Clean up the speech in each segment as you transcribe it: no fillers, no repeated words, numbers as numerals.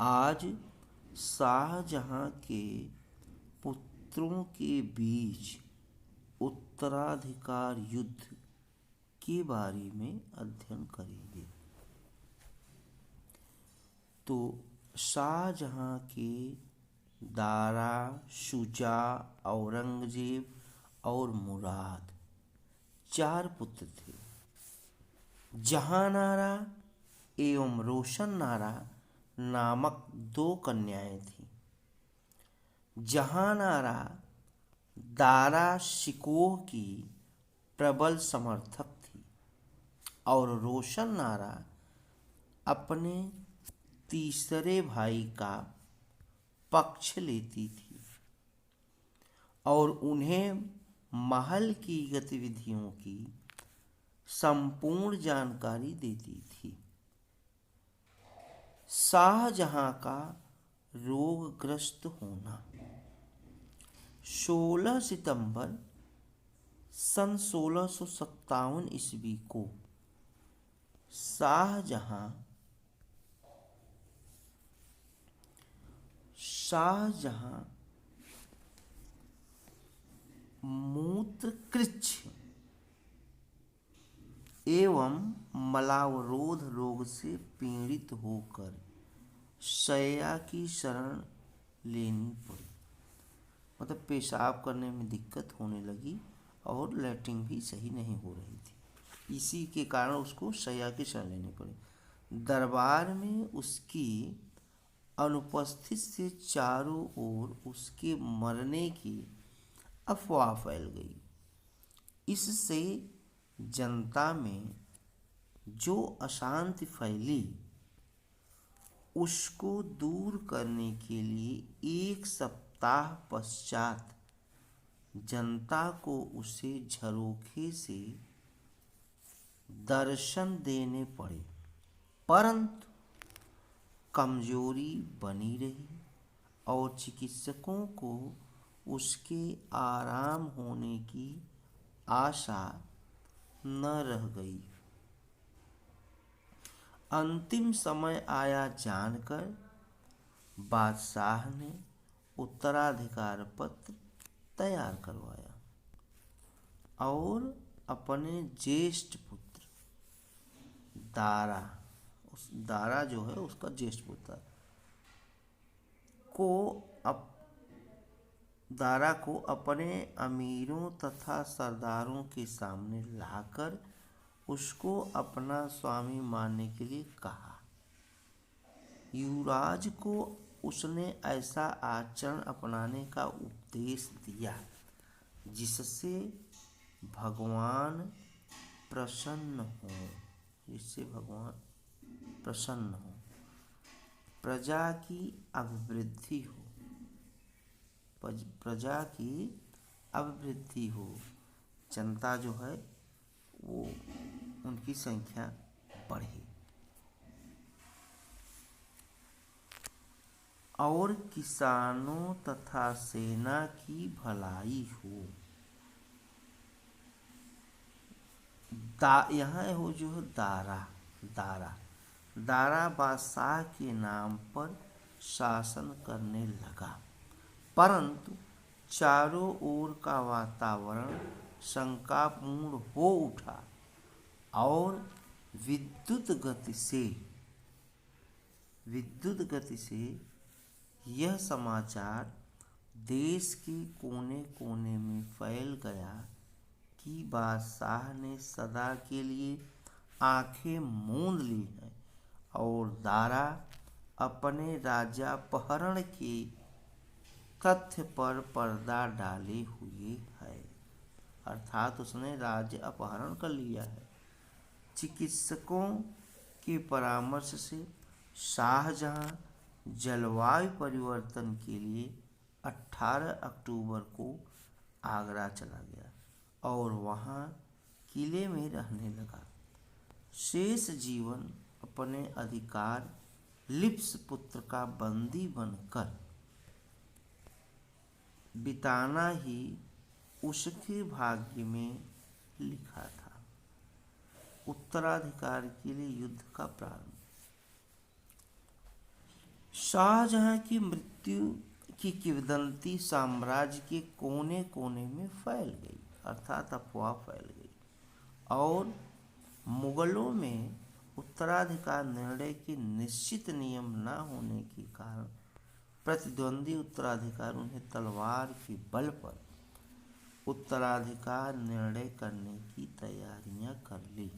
आज शाहजहां के पुत्रों के बीच उत्तराधिकार युद्ध के बारे में अध्ययन करेंगे। तो शाहजहां के दारा, शुजा, औरंगजेब और मुराद 4 पुत्र थे। जहानारा एवं रोशननारा नामक 2 कन्याएं थीं। जहानारा दारा शिकोह की प्रबल समर्थक थी और रोशननारा अपने तीसरे भाई का पक्ष लेती थी और उन्हें महल की गतिविधियों की संपूर्ण जानकारी देती थी। शाहजहां का रोगग्रस्त होना 16 सितंबर सन 1657 ईस्वी को शाहजहां मूत्रकृच्छ एवं मलावरोध रोग से पीड़ित होकर शैया की शरण लेनी पड़ी। मतलब पेशाब करने में दिक्कत होने लगी और लैट्रिन भी सही नहीं हो रही थी। इसी के कारण उसको शैया की शरण लेनी पड़ी। दरबार में उसकी अनुपस्थिति से चारों ओर उसके मरने की अफवाह फैल गई। इससे जनता में जो अशांति फैली उसको दूर करने के लिए 1 सप्ताह पश्चात जनता को उसे झरोखे से दर्शन देने पड़े, परंतु कमजोरी बनी रही और चिकित्सकों को उसके आराम होने की आशा न रह गई। अंतिम समय आया जानकर बादशाह ने उत्तराधिकार पत्र तैयार करवाया और अपने ज्येष्ठ पुत्र दारा जो है उसका ज्येष्ठ पुत्र दारा को अपने अमीरों तथा सरदारों के सामने लाकर उसको अपना स्वामी मानने के लिए कहा। युवराज को उसने ऐसा आचरण अपनाने का उपदेश दिया जिससे भगवान प्रसन्न हो, प्रजा की अभिवृद्धि हो, जनता जो है वो उनकी संख्या बढ़े और किसानों तथा सेना की भलाई हो। यहाँ हो जो है दारा बादशाह के नाम पर शासन करने लगा, परंतु चारों ओर का वातावरण शंकापूर्ण हो उठा और विद्युत गति से यह समाचार देश के कोने कोने में फैल गया कि बादशाह ने सदा के लिए आंखें मूंद ली हैं और दारा अपने राज्यापहरण के तथ्य पर पर्दा डाले हुए है, अर्थात उसने राज्य अपहरण कर लिया है। चिकित्सकों के परामर्श से शाहजहां जलवायु परिवर्तन के लिए 18 अक्टूबर को आगरा चला गया और वहां किले में रहने लगा। शेष जीवन अपने अधिकार लिप्स पुत्र का बंदी बनकर बिताना ही उसके भाग्य में लिखा था। उत्तराधिकार के लिए युद्ध का प्रारंभ। शाहजहां की मृत्यु की किंवदंती साम्राज्य के कोने कोने में फैल गई, अर्थात अफवाह फैल गई, और मुगलों में उत्तराधिकार निर्णय के निश्चित नियम न होने के कारण प्रतिद्वंदी उत्तराधिकारी उन्हें तलवार के बल पर उत्तराधिकार निर्णय करने की तैयारियां कर ली।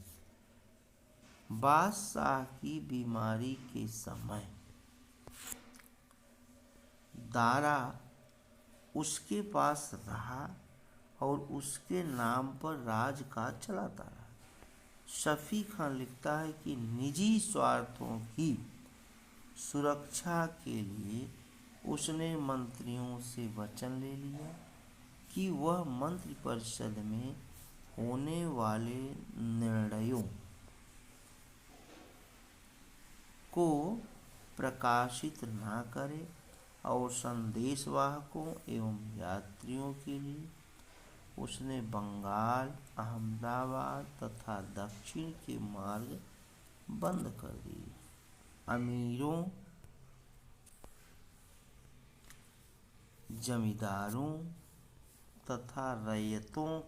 बादशाह की बीमारी के समय दारा उसके पास रहा और उसके नाम पर राजकाज चलाता रहा। शफी खान लिखता है कि निजी स्वार्थों की सुरक्षा के लिए उसने मंत्रियों से वचन ले लिया कि वह मंत्रिपरिषद में होने वाले निर्णयों को प्रकाशित न करे और संदेशवाहकों एवं यात्रियों के लिए उसने बंगाल, अहमदाबाद तथा दक्षिण के मार्ग बंद कर दिए। अमीरों, जमींदारों तथा रैयतों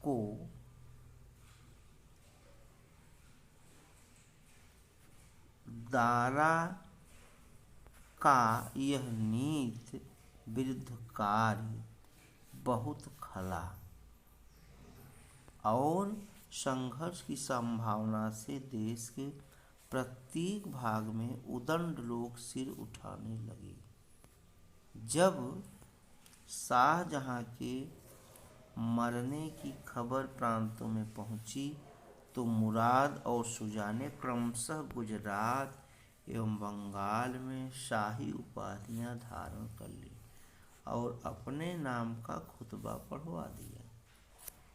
को दारा का यह नीति विरुद्ध कार्य बहुत खला और संघर्ष की संभावना से देश के प्रत्येक भाग में उदंड लोग सिर उठाने लगे। जब शाहजहां के मरने की खबर प्रांतों में पहुंची तो मुराद और शुजा ने क्रमशः गुजरात एवं बंगाल में शाही उपाधियां धारण कर ली और अपने नाम का खुतबा पढ़वा दिया,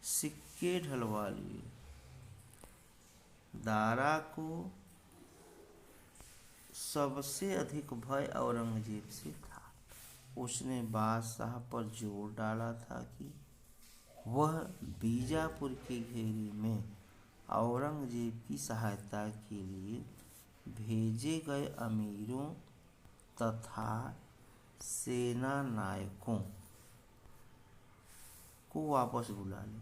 सिक्के ढलवा लिए। दारा को सबसे अधिक भय औरंगजेब से था। उसने बादशाह पर जोर डाला था कि वह बीजापुर के घेरे में औरंगजेब की सहायता के लिए भेजे गए अमीरों तथा सेना नायकों को वापस बुला ले।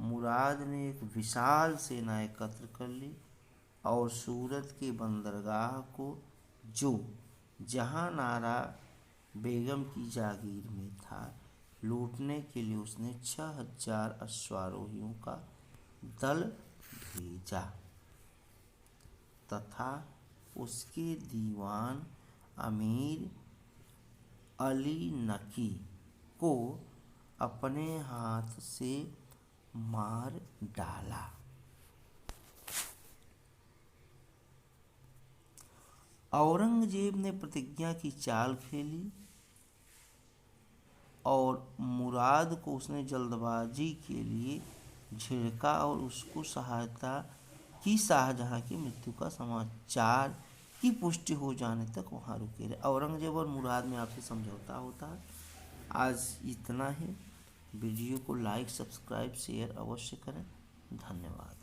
मुराद ने एक विशाल सेना एकत्र कर ली और सूरत के बंदरगाह को, जो जहांनारा बेगम की जागीर में था, लूटने के लिए उसने 6000 अश्वारोहियों का दल भेजा तथा उसके दीवान अमीर अली नकी को अपने हाथ से मार डाला। औरंगजेब ने प्रतिज्ञा की चाल खेली और मुराद को उसने जल्दबाजी के लिए झिड़का और उसको सहायता की। शाहजहां की मृत्यु का समाचार की पुष्टि हो जाने तक वहां रुके रहे। औरंगजेब और मुराद में आपसे समझौता होता है। आज इतना ही। वीडियो को लाइक, सब्सक्राइब, शेयर अवश्य करें। धन्यवाद।